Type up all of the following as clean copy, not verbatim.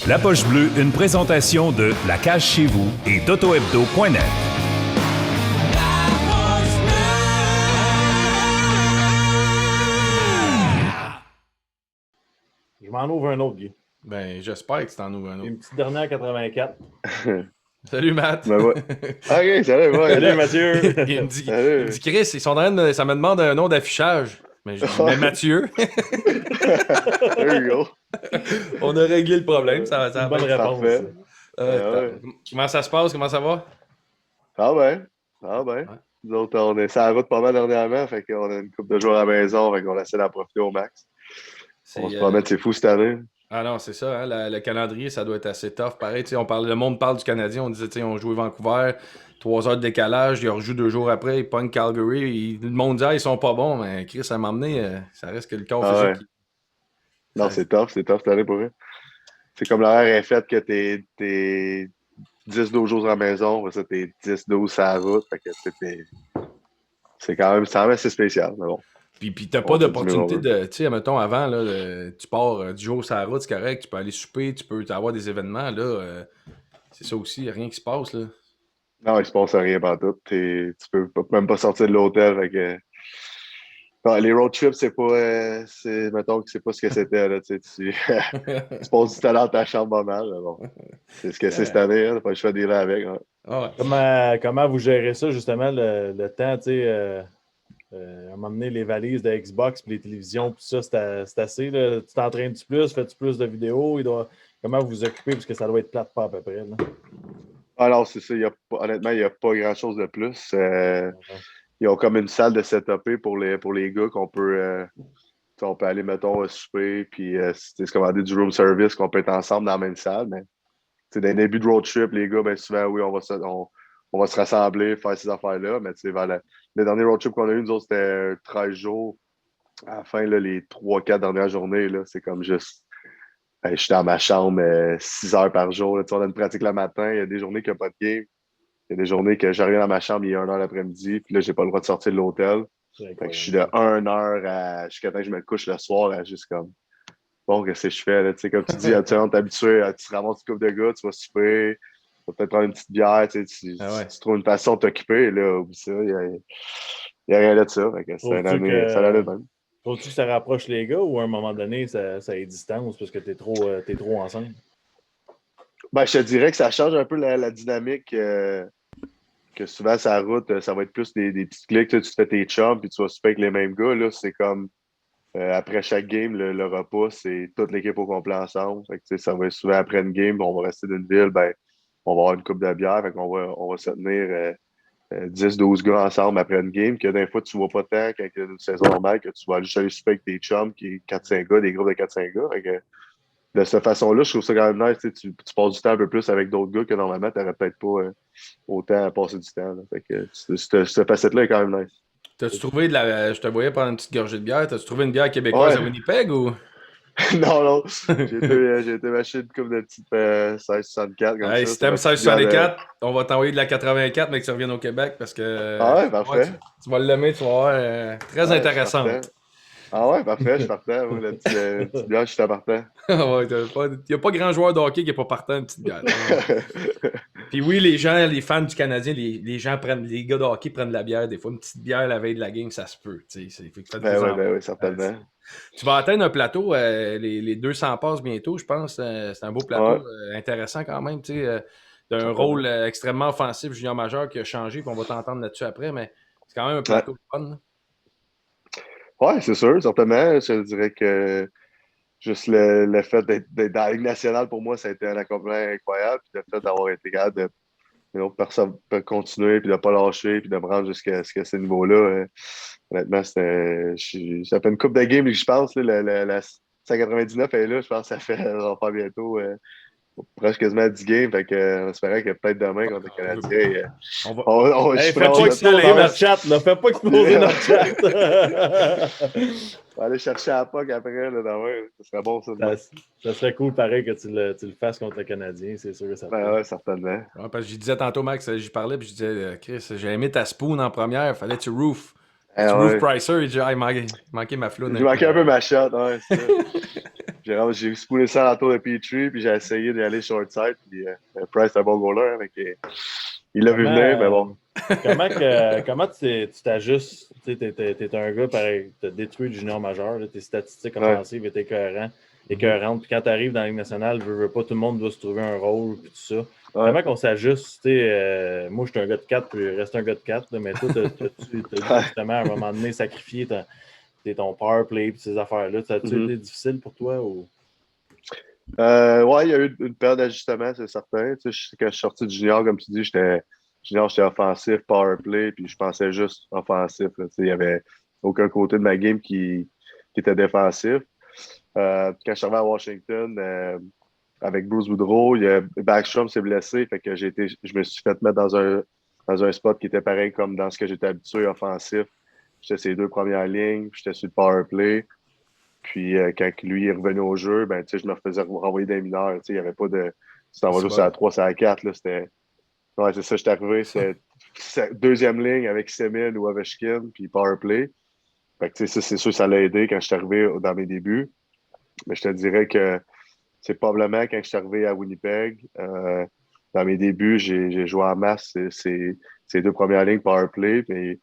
La Poche Bleue, une présentation de La Cage Chez Vous et d'AutoHebdo.net. Je m'en ouvre un autre, Guy. Ben, j'espère que tu t'en ouvres un autre. Une petite dernière 84. Salut, Matt. Ben ouais. OK, salut, ouais. Salut, Mathieu. il me dit, Chris, ils sont en train de, ça me demande un nom d'affichage. Mais je dis, mais Mathieu. There you go. On a réglé le problème. Ça C'est une bonne réponse. Parfait. ouais. Comment ça se passe? Comment ça va? Ah ben. Ouais. Nous autres, on est sur la route pas mal dernièrement, fait qu'on a une couple de jours à la maison, fait qu'on essaie d'en profiter au max. On se promène, c'est fou cette année. Ah non, c'est ça, hein, le calendrier, ça doit être assez tough. Pareil, le monde parle du Canadien, on disait, on jouait Vancouver, 3 heures de décalage, ils rejouent 2 jours après, ils pognent Calgary, le monde dit, ils sont pas bons, mais Chris, à m'emmener, ça reste que le corps physique. Ouais. Non, c'est tough cette année pour eux. C'est comme l'horaire est fait que t'es 10-12 jours à la maison, ça t'es 10-12 sur la route, fait que c'est quand même assez spécial, mais bon. Puis t'as pas d'opportunité de, tu sais, mettons, avant, là, tu pars du jour sur la route, c'est correct, tu peux aller souper, tu peux avoir des événements, là, c'est ça aussi, rien qui se passe, là. Non, il se passe rien partout. Tu peux même pas sortir de l'hôtel, fait que... Non, les road trips, mettons que c'est pas ce que c'était, là, tu passes du temps dans ta chambre pas mal, mais bon. C'est ce que c'est cette année, hein, t'as pas le choix d'y aller avec. Hein. Ouais. Comment vous gérez ça, justement, le temps, tu sais, à un moment donné, les valises de Xbox puis les télévisions, puis ça, c'est assez, là. Tu t'entraînes-tu plus? Fais-tu plus de vidéos? Comment vous vous occupez? Parce que ça doit être plate pas à peu près, là. Alors, c'est ça, honnêtement, il n'y a pas grand-chose de plus. Ils ont comme une salle de setupé pour les gars qu'on peut... on peut aller, mettons, souper, puis se commander du room service, qu'on peut être ensemble dans la même salle, mais dans les débuts de road trip, les gars, bien souvent, oui, on va se rassembler, faire ces affaires-là, mais vers le dernier road trip qu'on a eu, nous autres, c'était 13 jours. À la fin, là, les 3-4 dernières journées, là, c'est comme juste... je suis dans ma chambre 6 heures par jour. Là, on a une pratique le matin, il y a des journées qu'il n'y a pas de game. Il y a des journées que j'arrive dans ma chambre, il est 1h l'après-midi, puis là, j'ai pas le droit de sortir de l'hôtel. Fait que je suis de 1h jusqu'à temps que je me couche le soir, à juste comme... Bon, qu'est-ce que je fais, là? Tu sais, comme tu dis, tu es habitué, tu te ramasses une couple de gars, tu vas souper, tu vas peut-être prendre une petite bière, tu trouves une façon de t'occuper, là, oublie ça, il y a rien de ça. Fait que c'est une année, ça allait même. Trouves-tu que ça rapproche les gars ou à un moment donné, ça est distance parce que t'es trop ensemble? Ben, je te dirais que ça change un peu la dynamique. Que souvent, sur la route, ça va être plus des petits clics. Tu te fais tes chums puis tu vas souper avec les mêmes gars. Là, c'est comme après chaque game, le repas, c'est toute l'équipe au complet ensemble. Fait que, ça va être souvent après une game, on va rester d'une ville, ben, on va avoir une coupe de bière. Fait qu'on on va se tenir 10-12 gars ensemble après une game. Que des fois, tu ne vois pas tant quand il y a une saison normale que tu vas juste aller souper avec tes chums qui est 4-5 gars, des groupes de 4-5 gars. Fait que, de cette façon-là, je trouve ça quand même nice. Tu passes du temps un peu plus avec d'autres gars que normalement, tu n'aurais peut-être pas autant à passer du temps. Là. Fait que cette facette-là est quand même nice. T'as-tu trouvé je te voyais prendre une petite gorgée de bière. T'as-tu trouvé une bière québécoise à Winnipeg ou? non. J'ai été m'acheter une coupe de petites 1664 comme ça. Si t'aimes 1664, on va t'envoyer de la 84, mais que tu reviennes au Québec parce que. Ah ouais, parfait. Tu vas l'aimer, tu vas voir. Très intéressant. Ah ouais, parfait, je suis partant. La petite bière, je suis partant. Il n'y a pas grand joueur de hockey qui n'est pas partant une petite bière. Puis oui, les fans du Canadien, les gars de hockey prennent de la bière. Des fois, une petite bière la veille de la game, ça se peut. Ben oui, certainement. Tu vas atteindre un plateau, les 200 passes bientôt, je pense. C'est un beau plateau intéressant quand même. D'un rôle extrêmement offensif junior majeur qui a changé, puis on va t'entendre là-dessus après, mais c'est quand même un plateau de fun. Oui, c'est sûr, certainement. Je dirais que juste le fait d'être dans la Ligue nationale, pour moi, ça a été un accomplissement incroyable. Puis le fait d'avoir été capable de continuer, puis de ne pas lâcher, puis de me rendre jusqu'à ce niveau-là, honnêtement, ça fait une coupe de game que je pense. Là, la 199 est là, je pense que ça fait on va faire bientôt presque quasiment 10 games. Fait que, on espérait que peut-être demain, contre le Canadien, on va fais pas exploser notre chat, là. Fais pas exploser notre chat. On va aller chercher à la POC après, là, demain. Ça serait bon, ça. Ça serait cool, pareil, que tu le fasses contre le Canadien, c'est sûr que ça ouais, certainement. Ouais, parce que je disais tantôt, Max, j'y parlais, puis je disais, Chris, j'ai aimé ta spoon en première, fallait que tu roof. Roof Pricer, il dit, il manquait ma floune. Il manquait un peu ma shot, ouais, c'est ça. J'ai spoulé ça à l'entour de Petrie, puis j'ai essayé d'aller short side. Puis Price, c'est un bon goaler. Il l'a vu venir, mais bon. Comment tu t'ajustes? Tu es un gars, pareil, tu as détruit le junior majeur. Tes statistiques offensives étaient écœurantes. Puis quand tu arrives dans la Ligue nationale, pas, tout le monde doit se trouver un rôle. Puis tout ça. Ouais. Comment qu'on s'ajuste? Moi, je suis un gars de 4, puis je reste un gars de 4. Là, mais toi, tu as justement à un moment donné sacrifié ton power play et ces affaires-là. Ça a-tu été difficile pour toi? Ou... Ouais, il y a eu une période d'ajustement, c'est certain. Tu sais, quand je suis sorti du junior, comme tu dis, j'étais offensif, power play, puis je pensais juste offensif. Tu sais, il n'y avait aucun côté de ma game qui était défensif. Quand je suis arrivé à Washington, avec Bruce Boudreau, Backstrom s'est blessé, fait que je me suis fait mettre dans un spot qui était pareil comme dans ce que j'étais habitué, offensif. J'étais sur les 2 premières lignes, j'étais sur le power play. Puis quand lui est revenu au jeu, ben, je me faisais renvoyer des mineurs. Il n'y avait pas de. Tu t'en vas juste à 3, c'est à 4. Là, c'était... Ouais, c'est ça, j'étais arrivé. C'est 2e ligne avec Semin ou Ovechkin, puis power play. Fait que, ça, c'est sûr que ça l'a aidé quand je suis arrivé dans mes débuts. Mais je te dirais que c'est probablement quand je suis arrivé à Winnipeg, dans mes débuts, j'ai joué en masse ces 2 premières lignes power play. Mais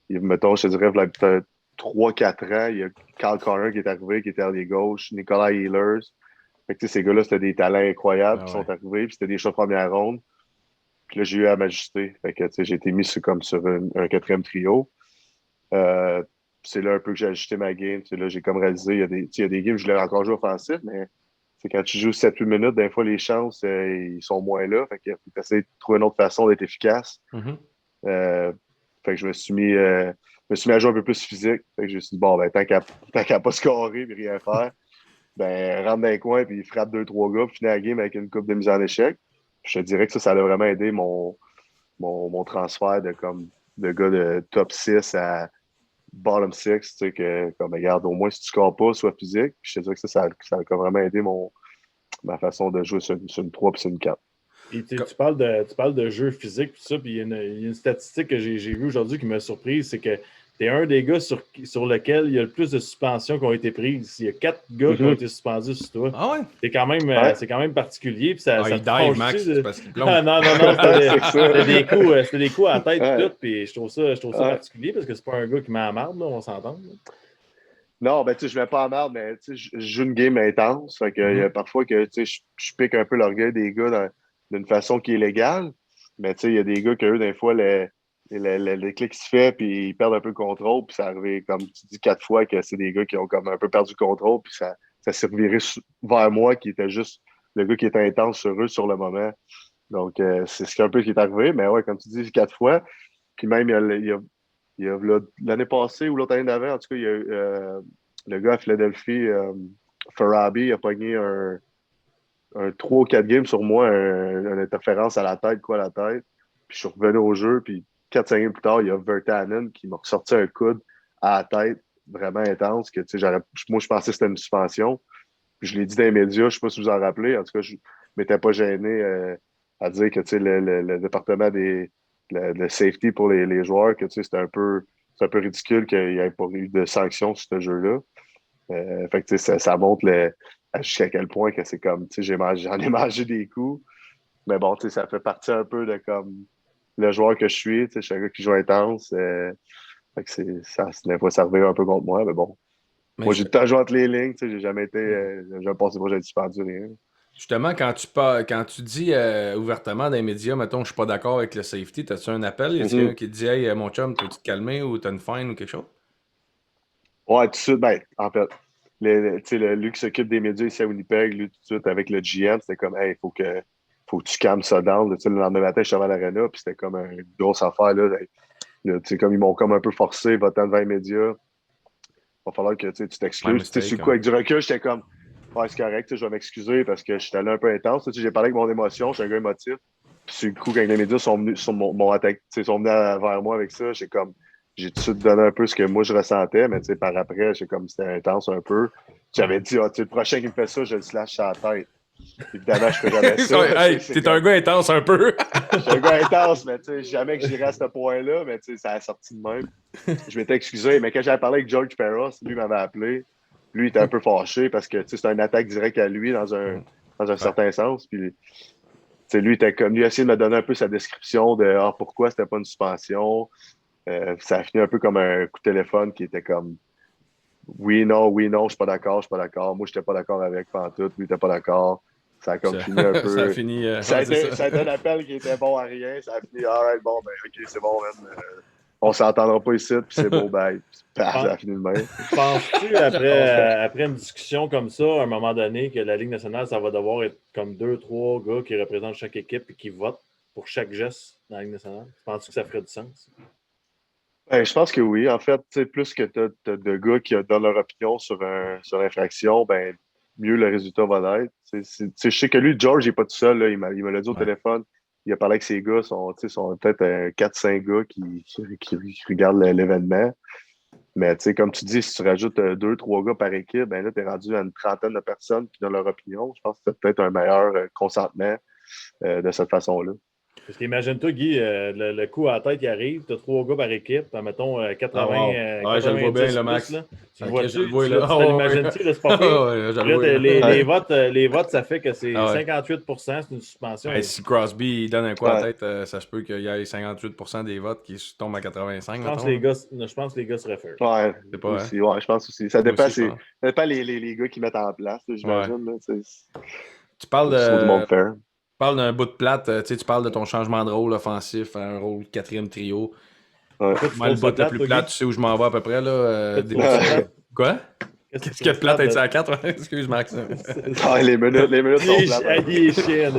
mettons, je te dirais, peut-être 3-4 ans, il y a Carl Connor qui est arrivé, qui était allié gauche, Nicolas Ehlers. Fait que, ces gars-là, c'était des talents incroyables qui sont arrivés, puis c'était des choix de première ronde. Puis là, j'ai eu à m'ajuster. Fait que, j'ai été mis sur un 4e trio. C'est là un peu que j'ai ajusté ma game. Là, j'ai comme réalisé, il y a des games où je voulais encore jouer offensif, mais quand tu joues 7-8 minutes, des fois, les chances, ils sont moins là. Fait que faut essayer de trouver une autre façon d'être efficace. Fait que je me suis mis à jouer un peu plus physique. Fait que je me suis dit, bon, ben, tant qu'à pas scorer et rien faire, ben, rentre dans les coins puis frappe 2-3 gars, puis finir la game avec une coupe de mise en échec. Je te dirais que ça a vraiment aidé mon transfert de gars de top 6 à bottom 6. Tu sais, que, comme, regarde, au moins, si tu scores pas, sois physique. Puis je te dirais que ça a vraiment aidé ma façon de jouer sur une 3 puis sur une 4. Et tu parles de jeu physique, tout ça, puis il y a une statistique que j'ai vue aujourd'hui qui m'a surprise, c'est que tu es un des gars sur lequel il y a le plus de suspensions qui ont été prises. Il y a 4 gars qui ont été suspendus sur toi. Ah ouais? C'est quand même particulier. Puis ça il dive, Max, parce qu'il plonge. Non, c'était des coups à la tête et tout, puis je trouve ça particulier parce que c'est pas un gars qui met en marde, là, on s'entend. Non, ben, tu sais, je mets pas en marde, mais tu sais, je joue une game intense. Fait que, il y a parfois que, tu sais, je pique un peu l'orgueil des gars d'une façon qui est légale. Mais tu sais, il y a des gars que des fois, le clic se fait, puis ils perdent un peu le contrôle. Puis ça arrive, comme tu dis, 4 fois que c'est des gars qui ont comme un peu perdu le contrôle. Puis ça s'est reviré vers moi, qui était juste le gars qui était intense sur eux sur le moment. Donc, c'est ce qui est un peu qui est arrivé. Mais ouais, comme tu dis, 4 fois. Puis même, il y a l'année passée ou l'autre année d'avant, en tout cas, il y a eu le gars à Philadelphie, Farabi, a pogné un 3 ou 4 games sur moi, une interférence à la tête. Puis je suis revenu au jeu, puis 4-5 games plus tard, il y a Virtanen qui m'a ressorti un coude à la tête vraiment intense, que moi je pensais que c'était une suspension. Puis je l'ai dit dans les médias, je ne sais pas si vous en rappelez, en tout cas, je ne m'étais pas gêné à dire que le département le safety pour les joueurs, que c'est un peu ridicule qu'il n'y ait pas eu de sanctions sur ce jeu-là. Fait que ça montre jusqu'à quel point que c'est comme, j'en ai mangé des coups. Mais bon, ça fait partie un peu de comme le joueur que je suis. Je suis un gars qui joue intense. Fait que des fois, ça revient un peu contre moi. Mais bon, moi, j'ai tout le temps joué entre les lignes. J'ai jamais été. J'ai pensé pas que j'ai suspendu rien. Justement, quand tu dis ouvertement dans les médias, mettons, je suis pas d'accord avec le safety, as-tu un appel? Y a quelqu'un qui te dit, hey, mon chum, peux-tu te calmer ou t'as une fine ou quelque chose? Ouais, tout de suite, ben, en fait, lui qui s'occupe des médias ici à Winnipeg, lui, tout de suite, avec le GM, c'était comme, hey, faut que tu calmes ça down. Le lendemain matin, je suis à l'aréna, puis c'était comme une grosse affaire. Comme ils m'ont comme un peu forcé, va-t'en devant les médias. Il va falloir que tu t'excuses. Sur le coup, avec du recul, j'étais comme, ouais, c'est correct, je vais m'excuser parce que je suis allé un peu intense. J'ai parlé avec mon émotion, je suis un gars émotif. Puis sur le coup, quand les médias sont venus sont venus vers moi avec ça, j'ai tout de suite donné un peu ce que moi je ressentais, mais par après, c'était intense un peu. J'avais dit, le prochain qui me fait ça, je le slash sur la tête. Évidemment, je fais jamais ça. Hey, t'es un gars intense un peu. Je suis un gars intense, mais jamais que j'irais à ce point-là, mais ça a sorti de même. Je m'étais excusé, mais quand j'avais parlé avec George Peros, lui m'avait appelé. lui, il était un peu fâché parce que c'est une attaque directe à lui dans un certain sens. Puis, lui, il était comme lui, essayé de me donner un peu sa description de pourquoi c'était pas une suspension. Ça a fini un peu comme un coup de téléphone qui était comme oui, non, je suis pas d'accord, Moi, j'étais pas d'accord avec pantoute, lui, il était pas d'accord. Ça a comme fini un peu. Ça a fini. Ça a été un appel qui était bon à rien. Ça a fini, alright, bon, ben, ok, c'est bon, man. On s'entendra pas ici, puis c'est beau, bye. Ça a fini de même. Penses-tu, après une discussion comme ça, à un moment donné, que la Ligue nationale, ça va devoir être comme 2-3 gars qui représentent chaque équipe et qui votent pour chaque geste dans la Ligue nationale? Penses-tu que ça ferait du sens? Ben, je pense que oui. En fait, plus que tu as de gars qui donnent leur opinion sur l'infraction, ben, mieux le résultat va être. Je sais que lui, George, il n'est pas tout seul. Là. Il me l'a dit au téléphone. Il a parlé avec ses gars. Sont peut-être 4-5 gars qui regardent l'événement. Mais comme tu dis, si tu rajoutes 2-3 gars par équipe, ben là, tu es rendu à une trentaine de personnes qui donnent leur opinion. Je pense que c'est peut-être un meilleur consentement de cette façon-là. Parce qu'imagine-toi, Guy, le coup à la tête, il arrive, tu as 3 gars par équipe, mettons 80. Je le vois bien, le max. Là. Tu le vois-tu? je le vois, Tu là. l'imagines-tu? C'est pas pire. Les votes, ça fait que c'est 58%, c'est une suspension. Si Crosby il donne un coup à la tête, ça se peut qu'il y ait 58% des votes qui tombent à 85%. Je pense que les gars se réfèrent. Ouais, je pense aussi. Ça dépend, aussi, ça dépend les gars qui mettent en place, j'imagine. Tu parles du monde fair. Tu parles d'un bout de plate, tu parles de ton changement de rôle offensif, un rôle quatrième trio. Ouais. Moi, le bout le plus plate, tu sais où je m'en vais à peu près. Là, Quoi? Qu'est-ce qu'il y a de plate à être à 4? Excuse, Max. Les minutes sont plates. Il est chien,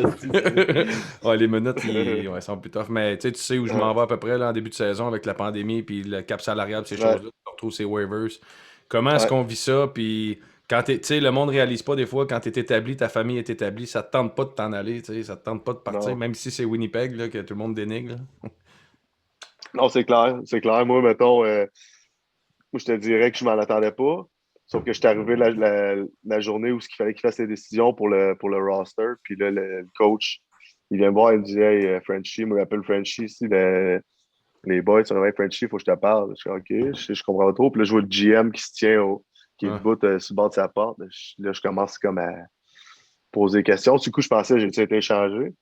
les minutes, ils sont plus tough. Mais tu sais où je m'en vais à peu près là, en début de saison avec la pandémie puis le cap salarial, ces choses-là. Tu retrouves ces waivers. Comment est-ce qu'on vit ça? Puis quand le monde réalise pas des fois, quand tu es établi, ta famille est établie, ça te tente pas de t'en aller, ça te tente pas de partir, même si c'est Winnipeg là, que tout le monde dénigre. Là. Non, c'est clair. Moi, mettons, je te dirais que je m'en attendais pas. Sauf que j'étais arrivé la journée où il fallait qu'il fasse les décisions pour le roster. Puis là, le coach, il vient me voir, il me dit Hey, Frenchie, moi, j'appelle Frenchie ici. Les boys, tu réveilles Frenchie, il faut que je te parle. Je suis OK, je comprends pas trop. Puis là, je vois le GM qui se tient qui est debout sur le bord de sa porte. Là, je commence comme à poser des questions. Du coup, je pensais que j'ai été échangé.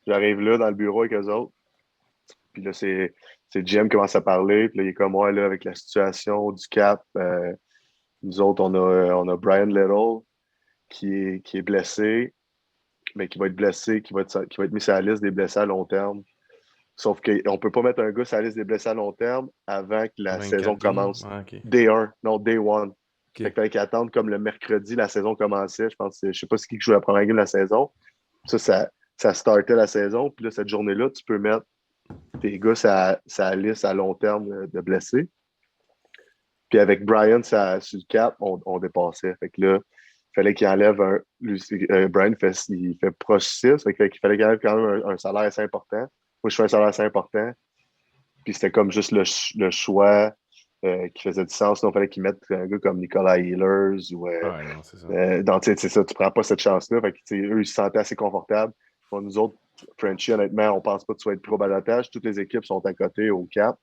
J'arrive là dans le bureau avec eux autres. Puis là, c'est le GM qui commence à parler. Puis là, il est comme moi, là, avec la situation du cap. Nous autres, on a Brian Little qui est blessé, mais qui va être blessé, qui va être mis sur la liste des blessés à long terme. Sauf qu'on ne peut pas mettre un gars sur la liste des blessés à long terme avant que la saison commence. Day 1, non, Day 1. Fait qu'il fallait qu'il attende comme le mercredi, la saison commençait. Je ne sais pas qui joue la première game de la saison. Ça startait la saison. Puis là, cette journée-là, tu peux mettre tes gars sur la liste à long terme de blessés. Puis avec Brian sur le cap, on dépassait. Fait que là, il fallait qu'il enlève Brian, il fait proche 6. Fait qu'il fallait qu'il enlève quand même un salaire assez important. Moi, je fais un salaire assez important. Puis c'était comme juste le choix qui faisait du sens. Sinon, il fallait qu'ils mettent un gars comme Nicolas Ehlers ou. Non, c'est ça. Donc, c'est ça, tu prends pas cette chance-là. Fait que, eux, ils se sentaient assez confortables. Pour nous autres, Frenchie, honnêtement, on pense pas que tu vas être pro balotage. Toutes les équipes sont à côté au cap.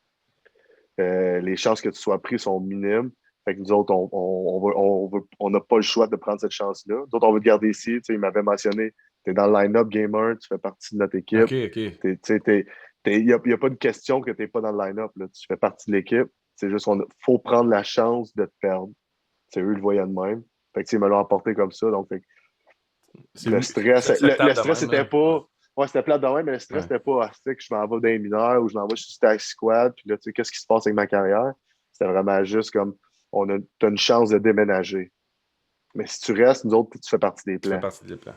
Les chances que tu sois pris sont minimes. Fait que nous autres, on n'a pas le choix de prendre cette chance-là. Nous autres, on veut te garder ici. Il m'avait mentionné, tu es dans le line-up gamer, tu fais partie de notre équipe. Il n'y a pas de question que tu n'es pas dans le line-up. Tu fais partie de l'équipe. C'est juste qu'il faut prendre la chance de te perdre. Eux, ils le voyaient de même. Fait que, ils me l'ont emporté comme ça. Donc, le stress n'était pas. Ouais, c'était plate de même, mais le stress n'était pas que je m'en vais dans les mineurs ou je m'en vais sur Stack Squad. Puis là, qu'est-ce qui se passe avec ma carrière? C'était vraiment juste comme tu as une chance de déménager. Mais si tu restes, nous autres, tu fais partie des plans. Tu fais partie des plans.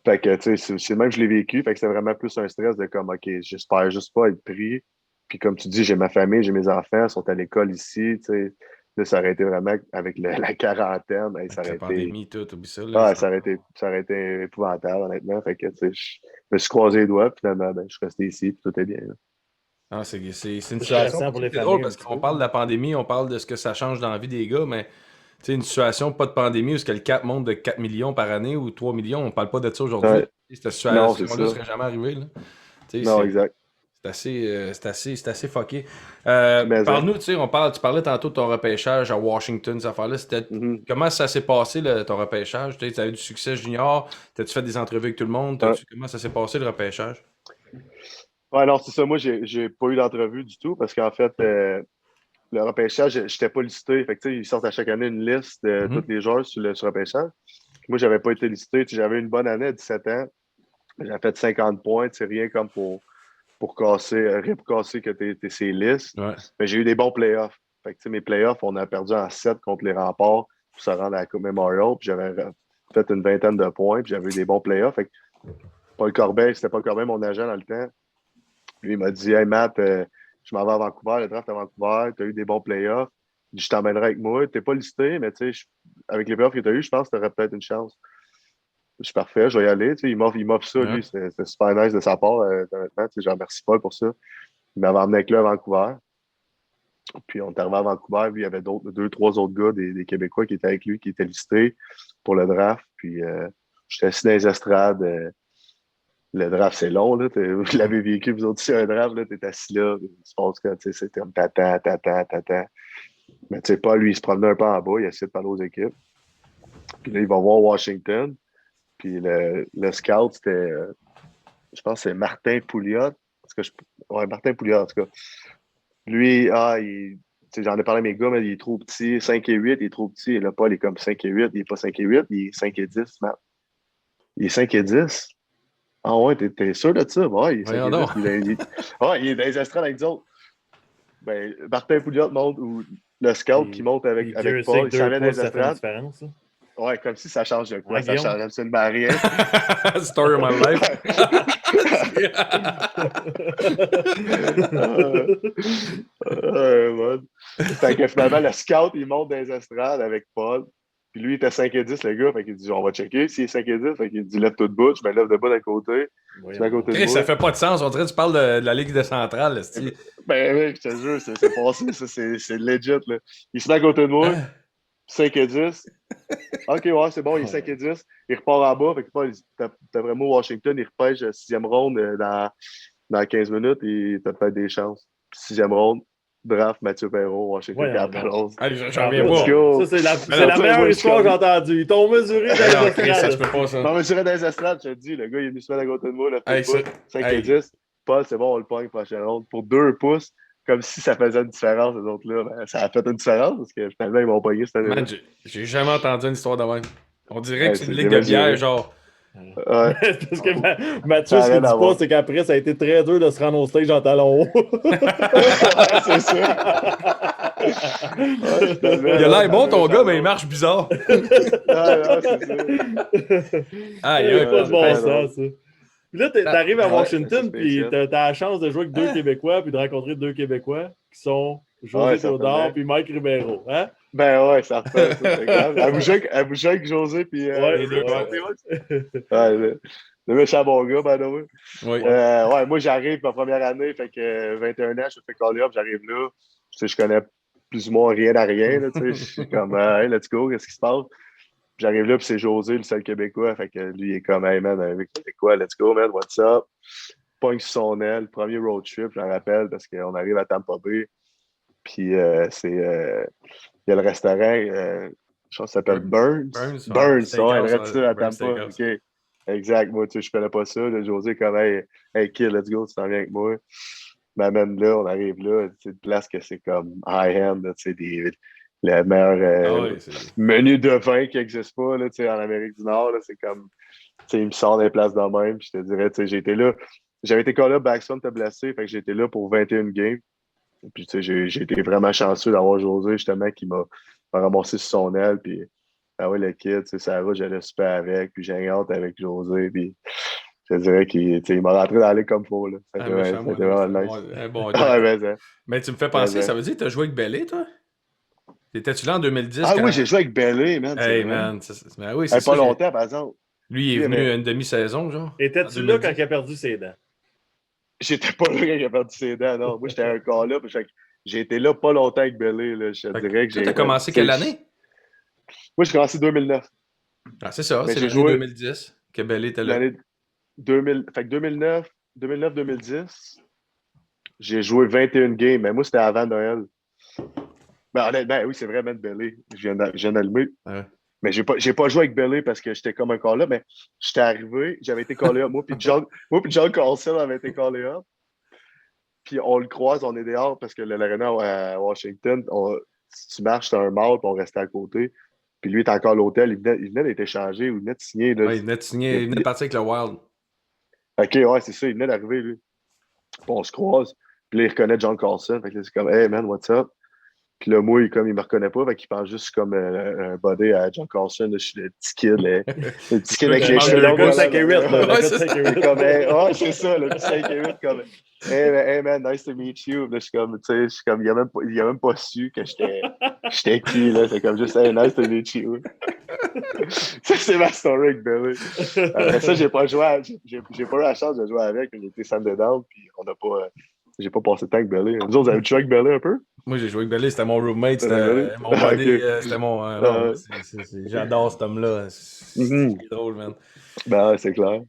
Fait que, tu sais, c'est même que je l'ai vécu. Fait que c'était vraiment plus un stress de comme, OK, j'espère juste pas être pris. Puis comme tu dis, j'ai ma famille, j'ai mes enfants, ils sont à l'école ici, tu sais. Là, ça aurait été vraiment avec la quarantaine. Ça aurait la été... pandémie, tout, oublie ça. Là, ça aurait été épouvantable, honnêtement. Fait que, tu sais, je me suis croisé les doigts, puis finalement, je suis resté ici, puis tout est bien. Ah, c'est une situation pour les drôle parce qu'on parle de la pandémie, on parle de ce que ça change dans la vie des gars, mais une situation pas de pandémie où le cap monte de 4 millions par année ou 3 millions, on parle pas de ça aujourd'hui. Ouais. Cette situation-là ne serait jamais arrivée. Là. Non, exact. C'est assez fucké. Mais, Parle-nous, tu sais, tu parlais tantôt de ton repêchage à Washington, cette affaire-là. Comment ça s'est passé, ton repêchage? Tu as eu du succès junior? T'as-tu fait des entrevues avec tout le monde? Comment ça s'est passé, le repêchage? Ouais, alors c'est ça. Moi, j'ai pas eu d'entrevue du tout parce qu'en fait, le repêchage, je n'étais pas listé. Fait que, ils sortent à chaque année une liste de tous les joueurs sur le repêchage. Moi, j'avais pas été listé. J'avais une bonne année à 17 ans. J'avais fait 50 points. C'est rien comme pour casser, que t'es ces listes. Ouais. Mais j'ai eu des bons playoffs. Fait que, mes playoffs, on a perdu en 7 contre les Remparts pour se rendre à la Coupe Memorial. Puis j'avais fait une vingtaine de points. Puis j'avais eu des bons playoffs. Fait que Paul Corbeil, c'était Paul Corbeil, mon agent dans le temps. Lui, il m'a dit, hey Matt, je m'en vais à Vancouver, le draft à Vancouver, tu as eu des bons playoffs. Je t'emmènerai avec moi. Tu n'es pas listé, mais avec les playoffs que tu as eu, je pense que tu aurais peut-être une chance. Je suis parfait, je vais y aller. Il m'offre ça, lui. C'était super nice de sa part, honnêtement. Je remercie Paul pour ça. Il m'avait emmené avec lui à Vancouver. Puis on est arrivé à Vancouver. Puis il y avait deux, trois autres gars, des Québécois qui étaient avec lui, qui étaient listés pour le draft. Puis j'étais assis dans les estrades. Le draft, c'est long, là. Vous l'avez vécu, vous autres aussi, un draft, là, t'es assis là, il se passe que, c'était comme tata. Mais tu sais, Paul, lui, il se promenait un peu en bas, il essaie de parler aux équipes. Puis là, il va voir Washington. Puis le scout, c'était, je pense que c'est Martin Pouliot. Martin Pouliot, en tout cas. Lui, j'en ai parlé à mes gars, mais il est trop petit, 5 et 8, il est trop petit. Et là, Paul, il est comme 5 et 8, il n'est pas 5 et 8, il est 5 et 10, Matt. Il est 5 et 10. Ah ouais, t'es sûr de ça? Ouais, il est 5 et 10. Il est dans les estrades avec nous autres. Ben, Martin Pouliot monte, ou le scout qui monte avec Paul, il s'en vient dans les estrades. Ouais, comme si ça change de quoi? Ça change absolument rien. Story of my life. Fait que finalement, le scout, il monte dans les estrades avec Paul. Puis lui, il était 5 et 10, le gars. Fait qu'il dit, on va checker s'il est 5 et 10. Fait qu'il dit, lève tout debout. Je me lève debout d'un côté. Je mets à côté de moi. Ça fait pas de sens. On dirait que tu parles de la Ligue de Centrale. Ben oui, je te jure, c'est passé. C'est legit. Là. Il se met à côté de moi. 5 et 10. OK, ouais, c'est bon, il est 5 et 10. Il repart en bas. Fait que t'as vraiment Washington. Il repêche 6e ronde dans 15 minutes et t'as peut-être des chances. 6e ronde, draft Mathieu Perreault, Washington Capitals. J'en reviens pas. Ça, c'est la meilleure histoire que j'ai entendue. Ils t'ont mesuré dans les estrades. Ça se peut pas, ça. Ils m'ont mesuré dans les estrades, je te dis. Le gars, il est venu se mettre à côté de moi. 5 et 10. Paul, c'est bon, on le pogne prochaine ronde. Pour 2 pouces. Comme si ça faisait une différence, les autres-là. Ben, ça a fait une différence parce que finalement, ils m'ont pogné cette année-là. J'ai jamais entendu une histoire de même. On dirait que c'est une ligue de bière, genre. Ouais. Parce que Mathieu, ce qu'il dit pas, c'est qu'après, ça a été très dur de se rendre au stage en talon haut. C'est ça. Il a l'air bon, ton gars, mais il marche bizarre. Non, c'est ça. Ah, il n'y a pas de bon sens, ça. Puis là, t'arrives à Washington, puis t'as la chance de jouer avec 2 Québécois, puis de rencontrer 2 Québécois qui sont José Théodore puis Mike Ribeiro. Hein? Ben ouais, ça refait, c'est grave. Elle bougeait avec José, puis... le méchant bon gars, by the way. Oui. Moi, j'arrive ma première année, fait que 21 ans, je fais call-up, j'arrive là. Je connais plus ou moins rien à rien, là, je suis comme, hey, let's go, qu'est-ce qui se passe? J'arrive là, puis c'est José, le seul Québécois. Fait que lui, il est comme, hey man, avec Québécois, let's go, man, what's up? Pogne sur son aile, premier road trip, je me rappelle, parce qu'on arrive à Tampa Bay. Puis il y a le restaurant, je pense que ça s'appelle Burns. Burns, ouais, il reste ça à Tampa. OK. Exact, moi, je connais pas ça. Là, José est comme, hey, kid, let's go, tu t'en viens avec moi. M'amène là, on arrive là, c'est une place que c'est comme high-end, les meilleurs menus de vin qui n'existent pas là, en Amérique du Nord. Là, c'est comme, il me sort des places de même. Je te dirais, j'ai été là. J'avais été call-up, Backstone t'a blessé, fait que j'étais là pour 21 games. Puis j'ai été vraiment chanceux d'avoir José, justement, qui m'a ramassé sur son aile. Puis, le kid, Sarah, j'allais super avec. Puis j'ai hâte avec José. Puis je dirais qu'il m'a rentré dans la ligue comme il faut. C'était vraiment nice. Mais tu me fais penser, ça veut dire que tu as joué avec Bellé, toi? Étais-tu là en 2010? Ah oui, j'ai joué avec Bellé, man. Hey, man. Oui, c'est pas longtemps, par exemple. Lui, il est venu une demi-saison, genre. Étais-tu là quand il a perdu ses dents? J'étais pas là quand il a perdu ses dents, non. Moi, j'étais un corps là. J'ai été là pas longtemps avec Bellé. Là. Je dirais que j'ai. Tu as commencé quelle année? Moi, j'ai commencé 2009. Ah, c'est ça. C'est l'année 2010 que Bellé était là. L'année 2000. Fait que 2009, 2010. J'ai joué 21 games, mais moi, c'était avant Noël. Ben, honnêtement, oui, c'est vraiment Belly. Je viens d'allumer. Ouais. Mais j'ai pas joué avec Belly parce que j'étais comme un call là, mais j'étais arrivé, j'avais été callé up. Moi puis John Carlson avait été callé up. Puis on le croise, on est dehors parce que l'arena à Washington, si tu marches, t'as un mall, puis on restait à côté. Puis lui, il est encore à l'hôtel, il venait d'être échangé ou il venait de signer. Là. Ouais, il venait de signer, il venait de partir avec le Wild. OK, ouais, c'est ça, il venait d'arriver, lui. Puis on se croise, puis là, il reconnaît John Carlson. Fait que là, c'est comme, hey man, what's up? Puis là, moi, il me reconnaît pas, fait qu'il pense juste comme un body à John Carlson. Là, je suis le petit kid, le petit kid avec les cheveux longs. Le gars 5 et 8, là. Ouais, c'est ça. Comme, hey, c'est ça, le petit 5 et 8, comme, hey man, nice to meet you. Là, je suis comme, tu sais, il a même pas su que j'étais qui, là. C'est comme juste, hey, nice to meet you. Ça, c'est ma story avec Billy. Après ça, j'ai pas eu la chance de jouer avec. J'ai été Sunday down, puis j'ai pas passé de temps avec Billy. Vous autres, vous avez joué avec Billy un peu? Moi, j'ai joué avec Belly, c'était mon roommate, Belly? c'était mon buddy, Ok. c'était mon... non, j'adore cet homme-là. C'est drôle, man. Ben ouais, c'est clair.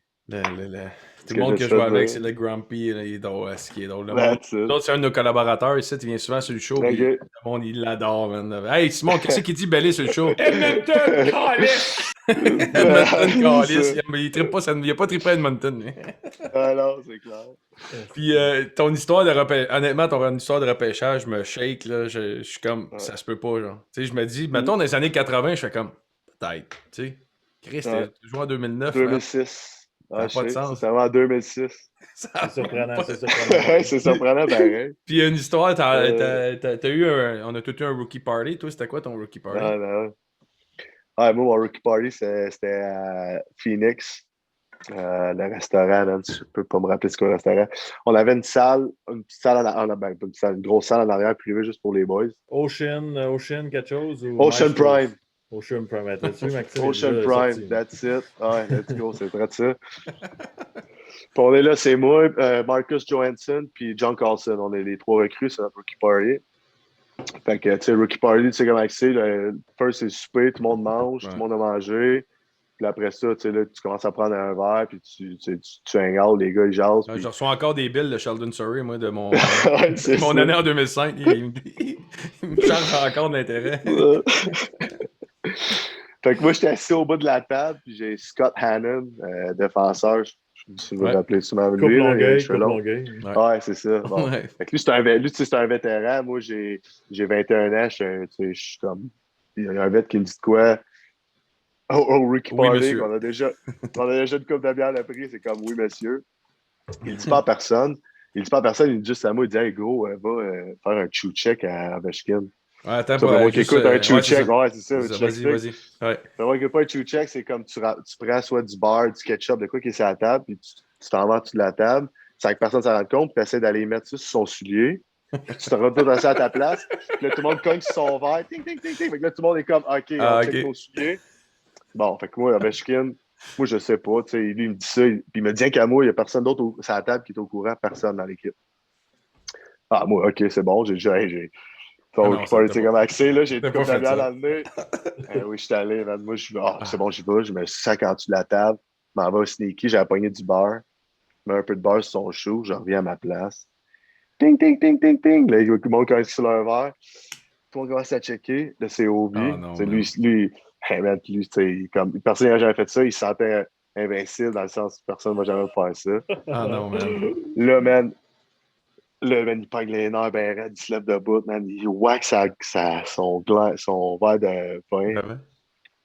Tout le monde que je joue avec, c'est le Grumpy, là, il est drôle, ce qui est drôle. That's it. L'autre, c'est un de nos collaborateurs ici, il vient souvent sur le show, puis le monde, il l'adore, man. Hey, Simon, qu'est-ce qu'il dit Belly sur le show? Edmonton, Callis! Edmonton, Callis. Il trippe pas, il a pas trippé à Edmonton. Ah non, c'est clair. Puis ton histoire de repêchage, honnêtement, ton histoire de repêchage me shake, là. Je suis comme, ça se peut pas, genre. Tu sais, je me dis, mettons, dans les années 80, je fais comme, peut-être, tu sais. Chris, tu joué en 2009. 2006. Ça n'a pas de sens. C'est vraiment en 2006. C'est surprenant, c'est Ouais, surprenant. c'est surprenant, pareil. Puis une histoire, t'as eu on a tous eu un rookie party. Toi, c'était quoi ton rookie party? Non. Ouais, moi, mon rookie party, c'était à Phoenix. Le restaurant, là, je peux pas me rappeler ce qu'est le restaurant. On avait une petite salle une grosse salle en arrière privée juste pour les boys. Ocean, quelque chose? Ou Ocean Prime. Ocean Prime, attends-tu, Maxime? Ocean Prime, that's it. Ouais, let's go, c'est très ça. Puis on est là, c'est moi, Marcus Johansson, puis John Carlson. On est les trois recrues, c'est notre rookie party. Fait que, tu sais, rookie party, tu sais comment c'est. First, c'est le souper, tout le monde mange, tout le monde a mangé. Puis après ça, tu sais, là, tu commences à prendre un verre, puis tu hang out, les gars, ils jasent. Puis... Je reçois encore des bills de Sheldon Surrey, moi, de mon, ouais, mon année en 2005. Il me charge encore d'intérêt. Fait que moi, j'étais assis au bout de la table, puis j'ai Scott Hannon, défenseur. Je me rappelle souvent de lui. Ouais, c'est ça. Bon. Ouais. Fait que lui, c'est un vétéran. Moi, j'ai 21 ans. Je suis comme... Il y a un vet qui me dit de quoi? Au rookie party, on a déjà une coupe de bière à prix. C'est comme, oui, monsieur. Il ne dit pas à personne. Il dit juste à moi, il dit, hey, gros, va faire un chew-check à Ovechkin. Ouais, attends, moi qui écoute un chew-check. Ouais, c'est ça. Vas-y. Ouais. Moi qui écoute pas un chew-check, c'est comme tu prends soit du beurre, du ketchup, de quoi qui est sur la table, puis tu t'en vas dessus de la table, sans que personne s'en rende compte, puis tu essaies d'aller mettre ça sur son soulier. Puis tu te retournes à ta place, puis là, tout le monde cogne sur son verre, ting, ting, ting, ting. Fait que là, tout le monde est comme, OK, on check ton soulier. Bon, fait que moi, Ovechkin, moi, je sais pas, tu sais, lui, il me dit ça, puis il me dit qu'à moi, il y a personne d'autre sur la table qui est au courant, personne dans l'équipe. Ah, moi, OK, c'est bon, j'ai déjà, ton party, c'est comme accès, là, j'ai tout comme la bière dans le nez. Oui, je suis allé, man. Moi, c'est bon, j'y vais, je me sac en dessous de la table, je m'en vais au sneaky, j'ai pogné du beurre, je mets un peu de beurre sur son chou, je reviens à ma place. Ting, ting, ting, ting, ting. Là, il y a tout le monde qui a sur leur verre. Tout le monde commence à checker. Là, c'est Obi. Lui, hey, man, comme personne n'a jamais fait ça, il se sentait invincible dans le sens que personne ne va jamais faire ça. Ah non, man. Là, man, il pogne les nerfs, ben raide, il se lève debout, man, il wax son verre de vin.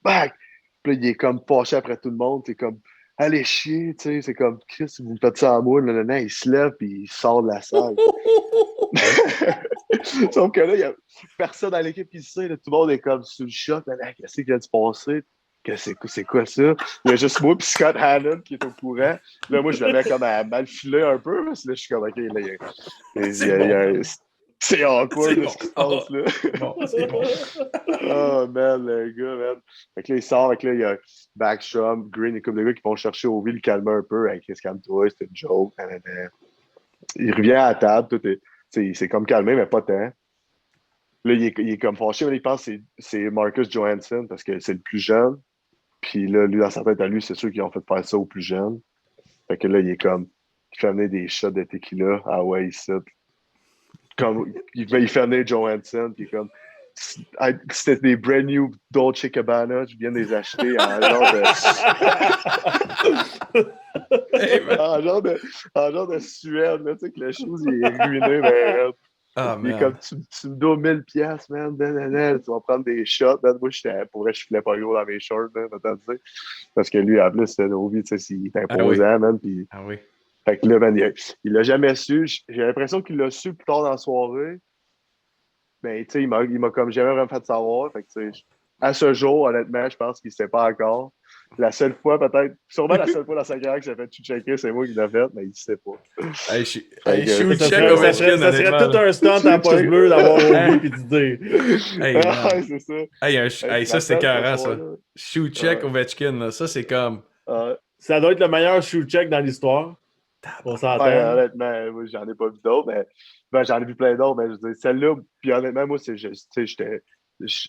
Back! Puis là, il est comme fâché après tout le monde, c'est comme, allez chier, tu sais, c'est comme, Chris, vous me faites ça à moi, il se lève, puis il sort de la salle. Sauf que là, il n'y a personne dans l'équipe qui sait, là, tout le monde est comme sous le choc, qu'est-ce qui vient de se passer? C'est quoi ça? Il y a juste moi et Scott Hannon qui est au courant. Là, moi, je l'avais comme à mal filer un peu. Là, je suis comme, OK, là, c'est awkward ce qui se passe, là. Bon, c'est bon. Oh, man, le gars, man. Fait que là, il sort, avec là, il y a Backstrom, Green, et comme des gars qui vont chercher au ville, le calmer un peu. Hey, Chris, calme-toi, c'était une joke. Il revient à la table, il s'est comme calmé, mais pas tant. Là, il est comme fâché, mais il pense que c'est Marcus Johansson parce que c'est le plus jeune. Puis là, lui, dans sa tête à lui, c'est sûr qu'ils ont fait faire ça aux plus jeunes. Fait que là, il est comme, il fait amener des shots de tequila. Ah ouais, ici. comme, il fait venir Johansson, puis comme, c'était des brand new Dolce Gabbana, je viens de les acheter en genre de Suède, là, tu sais, que le chose, il est ruiné, mais il est comme, tu me dois 1000 piastres, man, tu vas prendre des shots, man. Moi, pour vrai, je filais pas gros dans mes shorts, man, parce que lui, en plus, c'était Novi, tu sais, il est imposant, man, puis... Ah oui. Fait que là, man, il l'a jamais su. J'ai l'impression qu'il l'a su plus tard dans la soirée. Mais tu sais, il m'a comme jamais vraiment fait savoir. Fait que, tu sais, à ce jour, honnêtement, je pense qu'il ne sait pas encore. La seule fois, peut-être, sûrement la seule fois dans sa carrière que j'ai fait tout checker, c'est moi qui l'ai fait, mais il ne sait pas. Hey, ça serait tout un stunt en poche bleue d'avoir Ovi et du dire. C'est ça. Hey, ça, c'est carré, ça. Shoot check Ovechkin, là. Ça, c'est comme. Ça doit être le meilleur shoot check dans l'histoire. On s'entend. Honnêtement, moi, j'en ai pas vu d'autres, mais j'en ai vu plein d'autres, mais je veux dire, celle-là, puis honnêtement, moi, j'étais.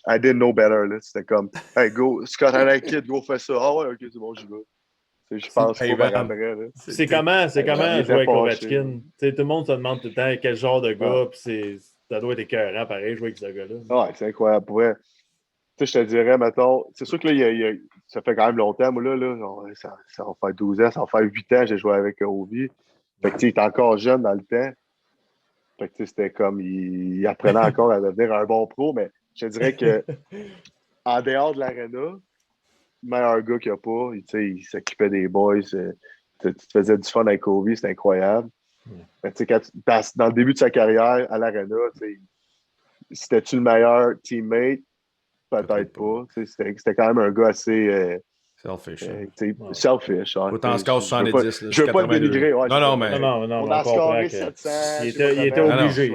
I didn't know better, là. C'était comme, hey, go, Scott Kid, go, fais ça. Ah ouais, ok, c'est bon, j'y vais. Je pense pas par après, là. C'est comment jouer avec Ovechkin? Tout le monde se demande tout le temps quel genre de gars, puis ça doit être écœurant, pareil, jouer avec ce gars-là. Ouais, c'est incroyable. Pour vrai. Tu sais, je te dirais, mettons, c'est sûr que là, ça fait quand même longtemps, moi, là ça va faire 12 ans, ça va faire 8 ans que j'ai joué avec Ovi. Fait que, tu sais, il était encore jeune dans le temps. Fait que, tu sais, c'était comme, il apprenait encore à devenir un bon pro, mais je te dirais que, en dehors de l'aréna, le meilleur gars qu'il n'y a pas, tu sais, il s'occupait des boys, tu te faisais du fun avec Ovi, c'était incroyable. Mais, tu sais, dans le début de sa carrière à l'aréna, tu sais, c'était-tu le meilleur teammate? Peut-être pas. C'était quand même un gars assez. Selfish. Selfish. Hein. Autant score 70. Je veux pas le dénigrer. Ouais, non, mais. On a scoré 700. Il était obligé.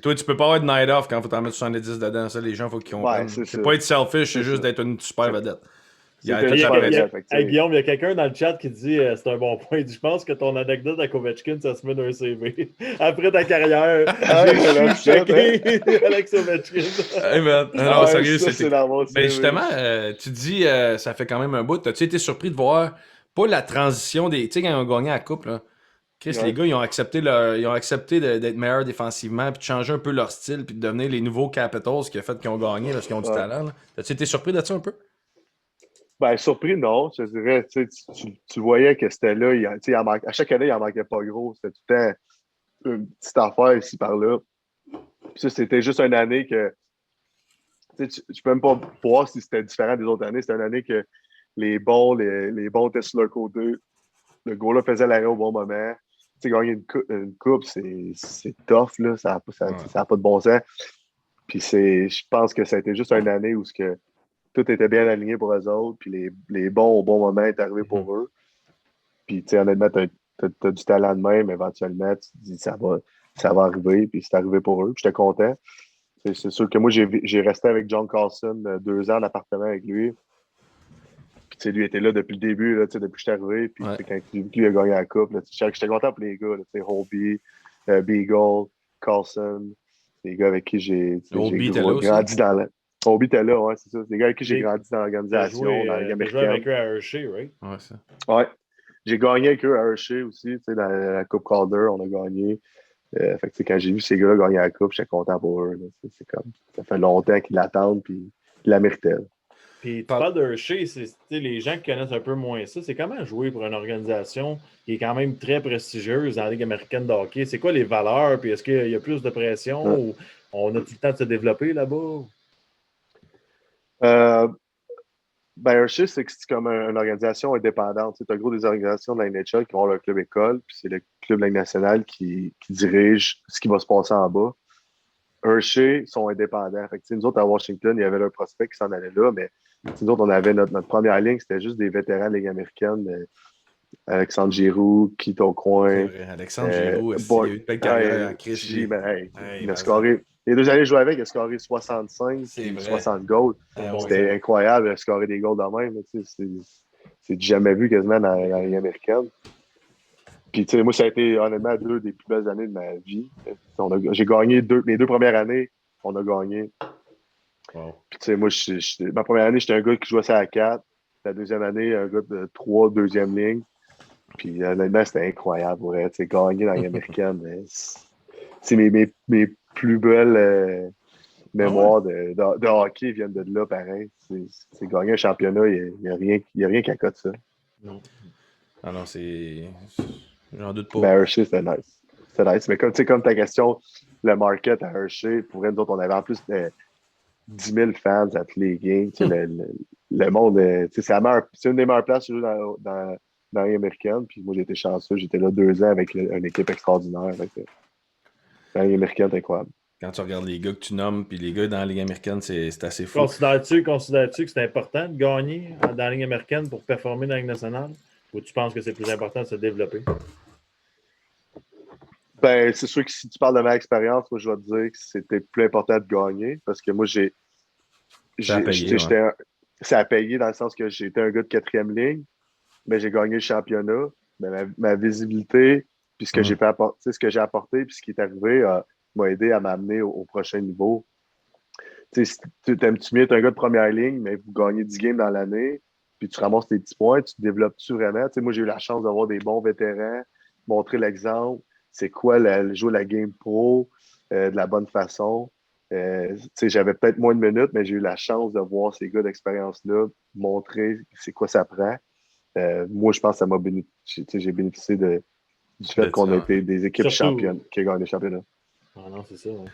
Toi, tu peux pas avoir de night off quand il faut t'en mettre 70 dedans. Ça, les gens, il faut qu'ils comprennent. C'est pas être selfish, c'est juste d'être une super vedette. Guillaume, il y a quelqu'un dans le chat qui dit c'est un bon point. Il dit, je pense que ton anecdote avec Ovechkin, ça se met dans un CV. Après ta carrière, j'ai checké Alex Ovechkin. Hey man, non, sérieux, c'est mais justement, tu dis ça fait quand même un bout. As-tu été surpris de voir pas la transition des. Tu sais, quand ils ont gagné la coupe, là. Chris, les gars, ils ont accepté d'être meilleurs défensivement, puis de changer un peu leur style, puis de devenir les nouveaux Capitals qui a fait qu'ils ont gagné parce qu'ils ont du talent. As-tu été surpris de ça un peu? Ben, surpris, non. Je dirais, tu voyais que c'était là. À chaque année, il en manquait pas gros. C'était tout le temps une petite affaire ici par là. Puis ça, c'était juste une année que. Tu peux même pas voir si c'était différent des autres années. C'était une année que les bons étaient sur leur côté. Le gars-là faisait l'arrêt au bon moment. Gagner une coupe, c'est tough, là. Ça n'a pas de bon sens. Puis je pense que ça a été juste une année où tout était bien aligné pour eux autres, puis les bons au bon moment est arrivé pour eux. Puis, tu sais, honnêtement, t'as du talent de même, éventuellement, tu te dis ça va arriver, puis c'est arrivé pour eux, puis j'étais content. C'est sûr que moi, j'ai resté avec John Carlson 2 ans en appartement avec lui. Puis, tu sais, lui était là depuis le début, là, depuis que j'étais arrivé, puis quand lui a gagné la coupe, j'étais content pour les gars, tu sais, Hobie, Beagle, Carlson, les gars avec qui j'ai grandi dans la... Obi était là, ouais, c'est ça. C'est des gars avec qui j'ai grandi dans l'organisation, dans la Ligue américaine. J'ai joué avec eux à Hershey, right? Ouais, ça. Ouais. J'ai gagné avec eux à Hershey aussi, tu sais, dans la Coupe Calder, on a gagné. Fait que, quand j'ai vu ces gars-là gagner la Coupe, j'étais content pour eux. C'est comme, ça fait longtemps qu'ils l'attendent, puis ils la méritaient. Puis tu parles de Hershey, les gens qui connaissent un peu moins ça, c'est comment jouer pour une organisation qui est quand même très prestigieuse dans la Ligue américaine de hockey? C'est quoi les valeurs? Puis est-ce qu'il y a plus de pression ou on a tout le temps de se développer là-bas? Hershey, c'est comme une organisation indépendante. Tu as gros des organisations de la NHL qui ont leur club école, puis c'est le club de la Ligue nationale qui dirige ce qui va se passer en bas. Hershey sont indépendants. Fait que, nous autres, à Washington, il y avait leur prospect qui s'en allait là, mais nous autres, on avait notre première ligne, c'était juste des vétérans de la Ligue américaine. Alexandre Giroux, Quito Coin. Alexandre Giroux, il a eu une belle carrière en crise. Il a scoré. Les 2 années que je jouais avec, il a scoré 65 60 goals. C'était incroyable, il a scoré des goals de même. C'est jamais vu quasiment dans la Ligue américaine. Puis, moi, ça a été honnêtement 2 des plus belles années de ma vie. J'ai gagné mes 2 premières années, on a gagné. Wow. Puis, moi, ma première année, j'étais un gars qui jouait ça à 4. La deuxième année, un gars de 3, deuxième ligne. Puis, honnêtement, c'était incroyable. Gagner dans la Ligue américaine. c'est mes plus belles mémoires de hockey viennent de là, pareil. C'est gagner un championnat, il n'y a rien qui accote ça. Non. Ah non, c'est. J'en doute pas. Ben, Hershey, c'était nice. C'était nice. Mais comme ta question, le market à Hershey, pour nous autres, on avait en plus 10 000 fans à tous les games. Le monde, c'est une des meilleures places dans la Ligue américaine. Puis moi, j'ai été chanceux. J'étais là 2 ans avec une équipe extraordinaire. La Ligue américaine, c'est incroyable. Quand tu regardes les gars que tu nommes, puis les gars dans la Ligue américaine, c'est assez fou. Considères-tu que c'est important de gagner dans la Ligue américaine pour performer dans la Ligue nationale? Ou tu penses que c'est plus important de se développer? Ben, c'est sûr que si tu parles de ma expérience, moi, je vais te dire que c'était plus important de gagner parce que moi, ça a payé dans le sens que j'étais un gars de 4e ligne, mais j'ai gagné le championnat. Mais ma visibilité, puis ce que j'ai apporté, puis ce qui est arrivé, m'a aidé à m'amener au prochain niveau. T'aimes-tu mieux être un gars de première ligne, mais vous gagnez 10 games dans l'année, puis tu ramasses tes petits points, tu te développes-tu vraiment? Moi, j'ai eu la chance d'avoir des bons vétérans, montrer l'exemple, c'est quoi jouer la game pro de la bonne façon. J'avais peut-être moins de minutes, mais j'ai eu la chance de voir ces gars d'expérience-là montrer c'est quoi ça prend. Moi, je pense que ça m'a bénéficié. J'ai bénéficié du fait qu'on a été des équipes championnes qui ont gagné le championnat. Ah non, c'est ça. Ouais.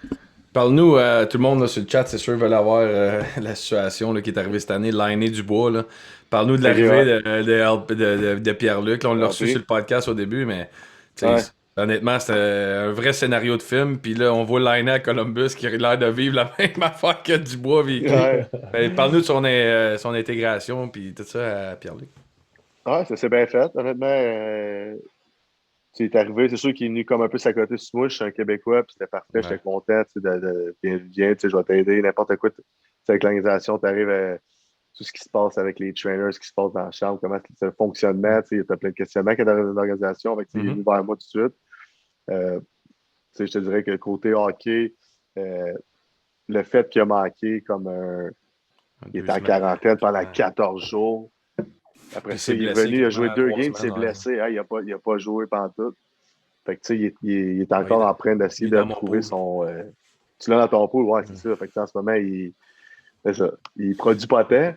Parle-nous, tout le monde là, sur le chat, c'est sûr, veut avoir la situation là, qui est arrivée cette année, l'année du bois. Là. Parle-nous de l'arrivée de Pierre-Luc. Là, on l'a reçu sur le podcast au début, mais honnêtement, c'était un vrai scénario de film. Puis là, on voit Lainé à Columbus qui a l'air de vivre la même affaire que Dubois vécu. Parle-nous de son intégration puis tout ça à Pierre-Luc. Ouais, ça s'est bien fait. Honnêtement, il est arrivé, c'est sûr qu'il est venu comme un peu s'accoter sur moi. Je suis un Québécois, puis c'était parfait. J'étais content viens, je vais t'aider, n'importe quoi. Avec l'organisation, tu arrives à tout ce qui se passe avec les trainers, ce qui se passe dans la chambre, comment c'est le fonctionnement. Tu as plein de questionnements qu'il y a dans l'organisation. Il est venu vers moi tout de suite. Je te dirais que côté hockey, le fait qu'il a manqué comme il était en quarantaine pendant 14 jours. Après ça, il est venu, il a joué 2 games, il s'est blessé. Il n'a pas joué pendant tout. Fait que, il est encore en train d'essayer de trouver son. Tu l'as dans ton pool, ouais, c'est ça. Fait que, en ce moment, il produit pas tant.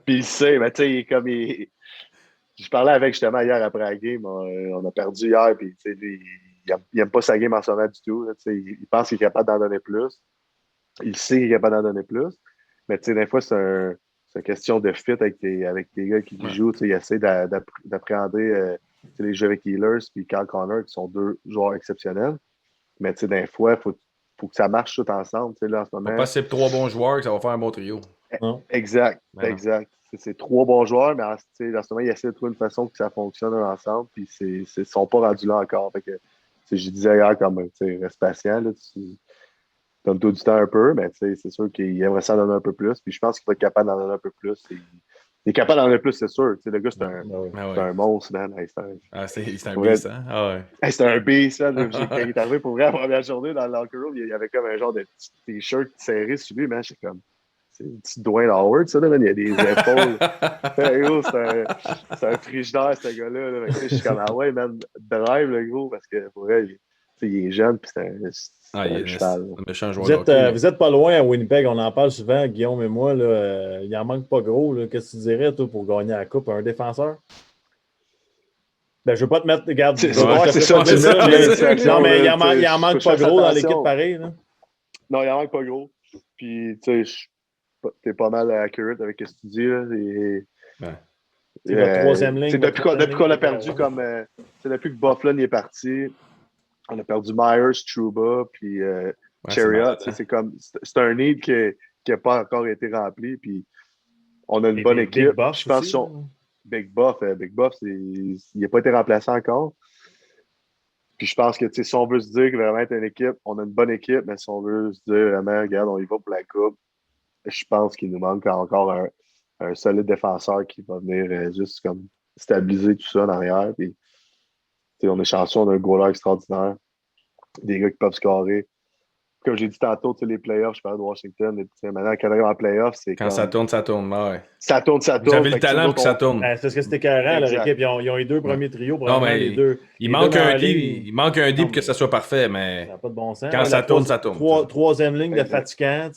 Puis il sait, mais tu sais, il est comme. Je parlais avec justement hier après la game. On a perdu hier, puis lui, il n'aime pas sa game en ce moment du tout. Là, il pense qu'il est capable d'en donner plus. Il sait qu'il est capable d'en donner plus. Mais des fois, c'est une question de fit avec tes gars qui jouent. Il essaie d'appréhender les jeux avec Healers et Carl Connor, qui sont 2 joueurs exceptionnels. Mais des fois, il faut que ça marche tout ensemble. Là, en ce moment, pas c'est 3 bons joueurs que ça va faire un bon trio. Exact. C'est 3 bons joueurs, mais en ce moment, ils essaient de trouver une façon que ça fonctionne ensemble. Puis ils ne sont pas rendus là encore. Fait que, je disais hier, comme reste patient. Là, donne-toi du temps un peu, mais c'est sûr qu'il aimerait s'en donner un peu plus. Puis je pense qu'il va être capable d'en donner un peu plus. Il est capable d'en donner plus, c'est sûr. Le gars, c'est un monstre, man. C'est un beast, hein? Ah ouais. C'est un beast, man. Quand il est arrivé pour vrai la première journée dans le locker room, il y avait comme un genre de petit t-shirt serré sur lui, man. J'étais comme, c'est un petit Dwayne Howard, ça, là, man. Il y a des épaules. C'est un frigidaire, ce gars-là. Là. Je suis comme, ah ouais, man, drive, le gros, parce que pour vrai, il est jeune, puis c'est un cheval. Vous êtes pas loin à Winnipeg, on en parle souvent, Guillaume et moi. Là, il en manque pas gros. Qu'est-ce que tu dirais, toi, pour gagner la Coupe? Un défenseur? Ben, je veux pas te mettre. Regarde, c'est ça. Non, mais il en manque pas gros dans l'équipe pareil. Là. Non, il en manque pas gros. Puis, tu sais, t'es pas mal accurate avec ce que tu dis. Là. C'est votre 3e ligne. Depuis qu'on a perdu comme. Depuis que Bufflin est parti. On a perdu Myers, Trouba, puis Chariot. C'est un need qui n'a pas encore été rempli. Puis on a une bonne équipe. Big Buff, je pense Big Buff, il n'a pas été remplacé encore. Puis je pense que si on veut se dire que vraiment être une équipe, on a une bonne équipe, mais si on veut se dire vraiment, regarde, on y va pour la coupe, je pense qu'il nous manque encore un solide défenseur qui va venir juste comme stabiliser tout ça en arrière. Puis, on est chanceux, on a un goaler extraordinaire, des gars qui peuvent scorer. comme j'ai dit tantôt, les playoffs, je parlais de Washington, maintenant, quand on arrive en playoffs, c'est Quand comme... ça tourne, ça tourne. Ouais. Ça tourne, ça Vous tourne. avez le Fait que talent pour que ça on- tourne. C'est parce que c'était carré, leur Exact. équipe. Ils ont les deux premiers trios, Non, probablement mais les deux. il les manque deux dans un la D, ligne. il manque un D Non, pour que ça soit parfait, mais Ça n'a pas de bon sens. quand ça tourne, ça tourne. Troisième ligne de Exact. fatigant.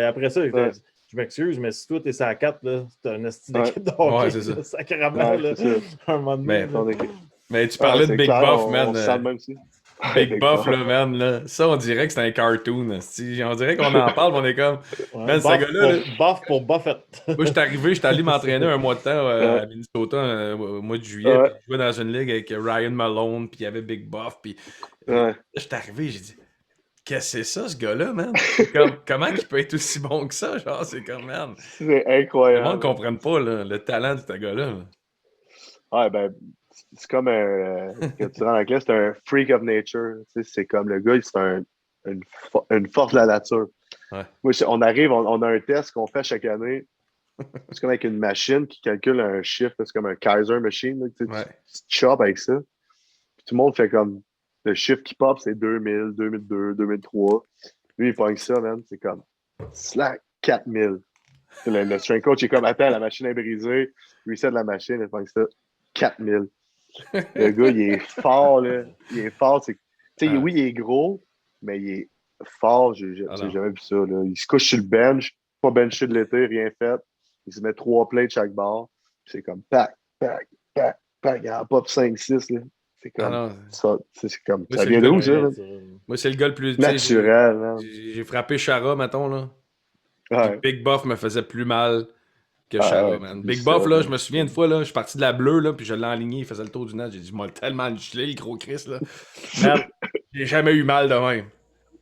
Après ça, Ouais. je m'excuse, mais si toi, t'es sur la 4, c'est un esti Ouais. d'équipe de hockey. Ouais, c'est ça. là, sacrément, Ouais, là, c'est ça. à un moment donné. Mais- là. Ton équipe. mais tu parlais de c'est Big clair, Buff, on man. se sent le même aussi. Big Buff, là, man. Là. Ça, on dirait que c'est un cartoon. esti. On dirait qu'on en parle, mais on est comme. Ouais, Man, ce Buff gars-là, là- Buff pour Buffett. Moi, je suis arrivé, j'étais allé m'entraîner un mois de temps à Minnesota, au mois de juillet. Ouais. Puis je jouais dans une ligue avec Ryan Malone, puis il y avait Big Buff. Puis Ouais. j'étais arrivé, j'ai dit, qu'est-ce que c'est ça, ce gars-là, man? Comment il peut être aussi bon que ça? Genre, c'est comme, man. C'est Le monde incroyable. ne comprenne pas là, le talent de ce gars-là. là. Ouais, ben, c'est comme un. Quand tu rends en anglais, c'est un freak of nature. Tu sais, c'est comme le gars, c'est une force de la nature. Ouais. Moi, on arrive, on a un test qu'on fait chaque année. C'est comme avec une machine qui calcule un chiffre. C'est comme un Kaiser machine. Là, tu Ouais. tu chopes avec ça. Puis tout le monde fait comme. Le chiffre qui pop, c'est 2000, 2002, 2003. Lui, il pogne ça, man. C'est comme. Slack 4000. Le strength coach est comme, attends, la machine est brisée. Reset la machine, il pogne ça. 4000. Le gars, il est fort, là. Il est fort. Tu sais, Ouais. oui, il est gros, mais il est fort. J'ai non. jamais vu ça, là. Il se couche sur le bench, pas benché de l'été, rien fait. Il se met 3 plates de chaque barre. Puis c'est comme, pack, pack, pack, pack. Il en pop 5-6, là. C'est comme, non. ça, c'est comme, Oui, ça c'est vient le de gars, où, ça, man? Moi, c'est le gars le plus. tu sais, Naturel, man. J'ai frappé Chara, mettons, là. Ouais. Puis Big Buff me faisait plus mal que Ah, Chara, ouais, man. c'est Big ça, Buff, là, man. je me souviens une fois, là, je suis parti de la bleue, là, puis je l'ai aligné, il faisait le tour du net. J'ai dit, moi, tellement le gelé, le gros Chris, là. Man, j'ai jamais eu mal de même.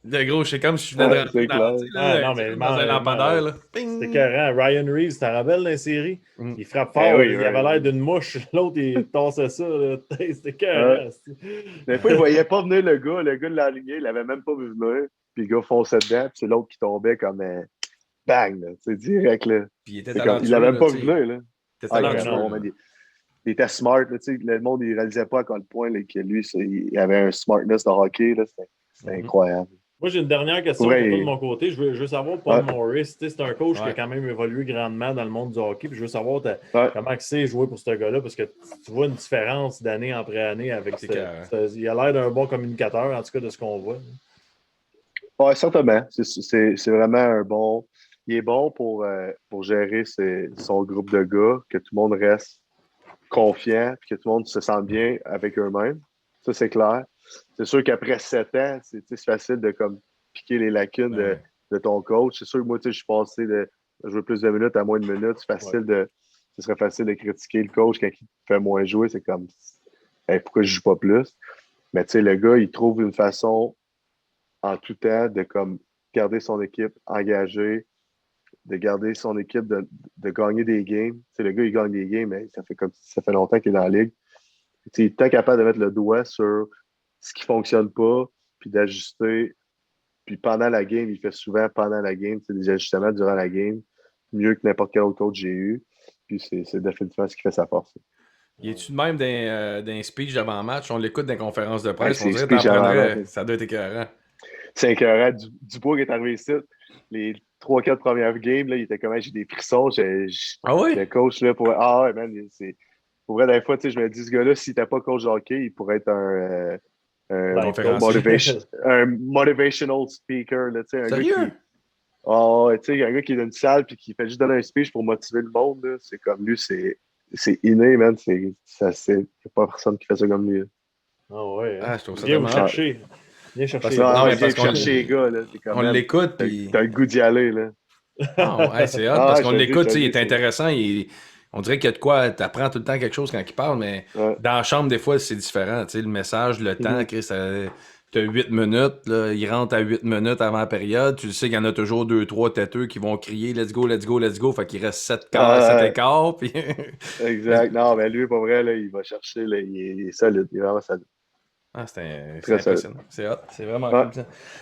Le gros, c'est comme si je venais de Ouais, rentrer c'est dans, clair. tu sais, là, Ah, non, tu sais, mais comme dans un non, lampadaire, non, là. Ping! C'était carré. Ryan Reeves, tu te rappelles dans la série? Mm. Il frappe fort. Eh oui, il avait Ryan. l'air d'une mouche. L'autre, il tassait ça. Là. C'était carré. Des fois, il voyait pas venir le gars de l'aligné, il l'avait même pas vu venir. Puis le gars fonçait dedans, puis c'est l'autre qui tombait comme bang, là, c'est direct, là. Puis il était C'est comme, talentueux. il l'avait même là, pas tu vu sais. venir, là. Il était Ah, il, talentueux. était bon, là. man, il était smart, là, tu sais, le monde, il réalisait pas à quel point là, que lui, il avait un smartness de hockey, là, c'était Mhm. incroyable. Moi, j'ai une dernière question Ouais, pour toi et- de mon côté. Je veux savoir, Paul Ouais. Morris, tu sais, c'est un coach qui Ouais. a quand même évolué grandement dans le monde du hockey. Puis je veux savoir Ouais. comment c'est jouer pour ce gars-là, parce que tu vois une différence d'année après année avec C'est clair, il a l'air d'un bon communicateur, en tout cas de ce qu'on voit. Ouais, certainement. C'est vraiment un bon. Il est bon pour gérer son groupe de gars, que tout le monde reste confiant, puis que tout le monde se sente bien avec eux-mêmes. Ça, c'est clair. C'est sûr qu'après 7 ans, c'est facile de comme piquer les lacunes Ouais. de ton coach. C'est sûr que moi, je suis passé de jouer plus de minutes à moins de minutes. Ce serait facile de critiquer le coach quand il fait moins jouer. C'est comme, hey, pourquoi je joue pas plus? Mais tu sais, le gars, il trouve une façon en tout temps de comme garder son équipe engagée, de garder son équipe, de gagner des games. Tu sais, le gars, il gagne des games, mais ça fait longtemps qu'il est dans la ligue. Tu sais, il est capable de mettre le doigt sur ce qui ne fonctionne pas, puis d'ajuster. Puis pendant la game, il fait souvent pendant la game, des ajustements durant la game, mieux que n'importe quel autre coach que j'ai eu. Puis c'est définitivement ce qui fait sa force. Il est-tu de même d'un speech d'avant-match? On l'écoute dans les conférences de presse. Ouais, On dirait c'est que speech t'en prendrais. avant-match. Ça doit être écœurant. C'est écœurant. Dubois qui est arrivé ici, les 3-4 premières games, là, il était comme, j'ai des frissons. Ah oui? Le coach, là, ah ouais, man, pour vrai, des fois, tu sais, je me dis, ce gars-là, s'il n'était pas coach de hockey, il pourrait être un conférencier. motivational speaker, là, tu sais, un Sérieux? gars qui... Oh, tu sais, un gars qui est dans une salle et qui fait juste donner un speech pour motiver le monde, là, c'est comme lui, c'est inné, man. Il n'y a pas personne qui fait ça comme lui. Là. Ah ouais. Ah, je trouve ça Viens vous tellement- chercher. Viens chercher. Non, Non, mais mais parce qu'on chercher les gars, là. C'est comme, On man, l'écoute, puis. T'as le goût d'y aller, là. Ah, ouais, c'est hot, Ah, parce ouais, qu'on je te l'écoute, dis, il est c'est- intéressant. On dirait qu'il y a de quoi, t'apprends tout le temps quelque chose quand il parle, mais Ouais. dans la chambre, des fois, c'est différent. Tu sais, le message, le temps, Chris, t'as 8 minutes, là, il rentre à 8 minutes avant la période. Tu le sais qu'il y en a toujours 2-3 têteux qui vont crier let's go, let's go, let's go. Fait qu'il reste 7 écarts. Puis... Exact. Non, mais lui, pour vrai, là, il va chercher, là, il est solide. Il est vraiment solide. Ah, c'est Très impressionnant. C'est hot. C'est vraiment Ouais. cool.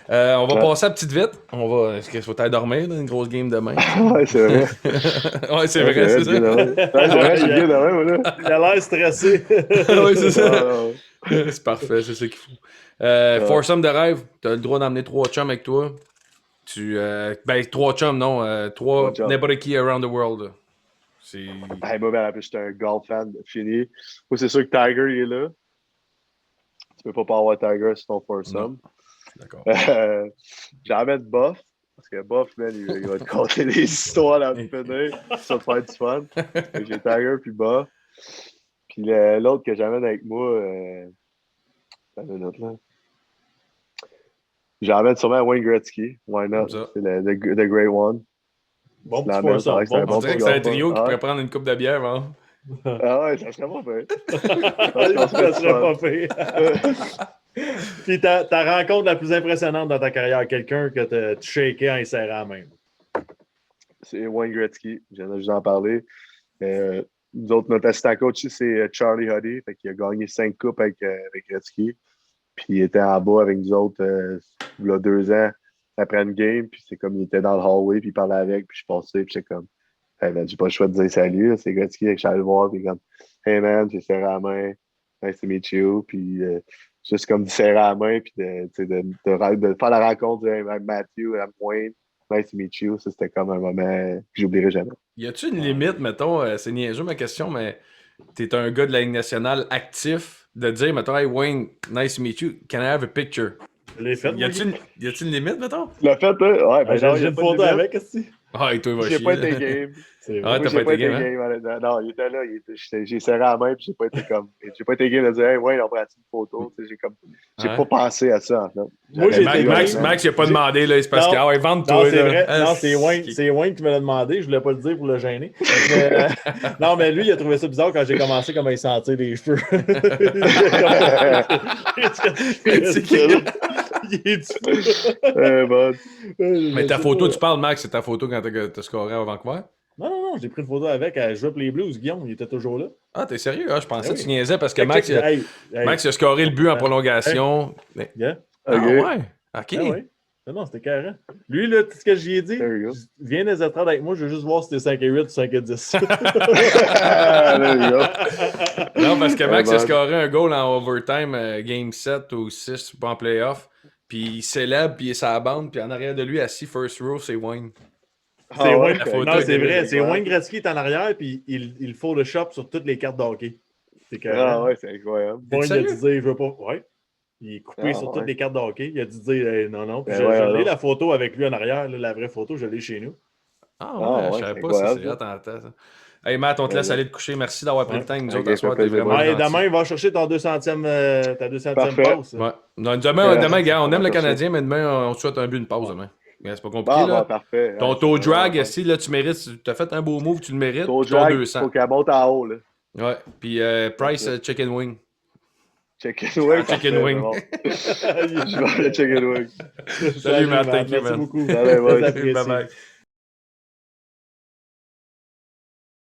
Ça. On va Ouais. passer à petite vite. Est-ce qu'il faut aller dormir, là, une grosse game demain? Ouais, c'est vrai. Ouais, c'est vrai, c'est bien ça. demain. Ouais, c'est vrai, j'ai bien demain, moi, là. Il a l'air stressé. Ouais, c'est ça. Ah, ouais. C'est parfait, c'est ça qu'il faut. Foursome de rêve, t'as le droit d'emmener 3 chums avec toi. Ben, 3 chums, non. 3 Trois chums. n'importe qui around the world. C'est. Hey, moi, ben, j'étais un golf fan fini. Moi, c'est sûr que Tiger, il est là. Tu peux pas avoir Tiger sur ton foursome. D'accord. J'emmène Buff. Parce que Buff, man, il va te conter des histoires dans le finir. Ça va te faire du fun. Fait que j'ai Tiger puis Buff. Puis l'autre que j'amène avec moi, une minute, là. J'emmène sûrement Wayne Gretzky. Why not? Ça. C'est the great one. Bon La petit même, foursome. c'est un Bon On bon dirait petit que c'est un golfeur. trio qui Ouais. pourrait prendre une coupe de bière, hein? Ah ouais, ça serait pas fait. Ça serait pas fait. Puis ta rencontre la plus impressionnante dans ta carrière, quelqu'un que tu shaké en y serrant la main. C'est Wayne Gretzky. Je viens de vous en parler. Nous autres, notre assistant coach, c'est Charlie Huddy. Fait qu'il a gagné 5 coupes avec Gretzky. Puis il était en bas avec nous autres il y a 2 ans après une game. Puis c'est comme il était dans le hallway, puis il parlait avec. Puis je passais, puis j'étais comme, hey man, j'ai pas le choix de dire salut. Là. C'est Gretzky que je suis allé le voir. Puis comme, hey man, j'ai serré la main. Nice to meet you. Puis juste comme de serrer la main, puis de faire la rencontre de hey, I'm Matthew, I'm Wayne. Nice to meet you. Ça, c'était comme un moment que j'oublierai jamais. Y a-tu une limite, mettons, c'est niaiseux ma question, mais t'es un gars de la Ligue nationale actif, de dire, mettons, hey Wayne, nice to meet you, can I have a picture? Je l'ai fait. Y a-tu une limite, mettons? Tu l'as fait, hein? Ouais, ben non, J'ai il y a une pas de photo limite. avec, aussi. Ah, et toi, il va J'ai chier. pas là. été game. C'est Ah, vrai. t'as J'ai pas été game, hein? honnêtement. Non, il était là. J'ai serré la main, puis j'ai pas été comme. J'ai pas été game de dire, hey, ouais, on prend une photo. Tu sais, j'ai Ouais. pas pensé à ça, en fait. Moi, j'ai été Max, game. Max, il a pas demandé, là, c'est parce Non. que, ah ouais, vente-toi. Non, c'est là. vrai. Ah, Non, c'est Wayne qui me l'a demandé. Je voulais pas le dire pour le gêner. Mais, non, mais lui, il a trouvé ça bizarre quand j'ai commencé comme à y sentir les cheveux. C'est qui? Il est fou. Bon. Mais ta photo, tu parles, Max, c'est ta photo quand t'as scoré à Vancouver? Non, j'ai pris une photo avec à jouer pour les Blues. Guillaume, il était toujours là. Ah, t'es sérieux? Ah, je pensais Ah que oui. tu niaisais parce que Max, Hey, Max a scoré le but en prolongation. Mais- Yeah. Ah Ok. ouais? OK. Ah ouais. Non, c'était carré. Lui, là, tout ce que j'y ai dit, There you go. viens des étrades avec moi, je veux juste voir si t'es 5 et 8 ou 5 et 10. There you go. Non, parce que Max a bon. scoré un goal en overtime, game 7 ou 6, pas en playoff. Puis il célèbre, puis il est sur la bande, puis en arrière de lui, assis first row, c'est Wayne. C'est Ah ouais, Wayne. la photo Non, est c'est vrai. débile, C'est ouais. Wayne Gretzky qui est en arrière, puis il Photoshop sur toutes les cartes de hockey. C'est carré. Ah ouais, c'est incroyable. Wayne, il a sérieux? dit dire, je veux pas. Ouais. Il est coupé Ah, sur ouais. toutes les cartes de hockey. Il a dit dire, non. Puis Ben je ouais, l'ai alors. la photo avec lui en arrière, là, la vraie photo, je l'ai chez nous. Ah Ah ouais, je ouais, savais c'est pas si incroyable, c'est hot en temps, ça. Hey Matt, on te laisse Ouais. aller te coucher. Merci d'avoir pris Ouais. le temps. Nous Ok, autres, à soir, ça fait t'es plaisir. vraiment Ouais, gentil. demain, il va chercher ton 200e, ta 200e Parfait. passe. Ouais. Non, demain, gars, on aime le Parfait. Canadien, mais demain, on te souhaite un but, une pause demain. Mais c'est pas compliqué, Ah, là. bon, parfait. Ton Ouais, taux c'est drag, vraiment si là, tu mérites, tu as fait un beau move, tu le mérites. Taux puis ton drag, 200. faut qu'elle monte en haut, là. Ouais. Puis Price Chicken Wing. Chicken wing. Chicken parfait, wing. c'est bon. Je vais le chicken wing. Salut, Matt. Thank you, Merci man. beaucoup. Salut, boys. Très apprécié. Bye bye.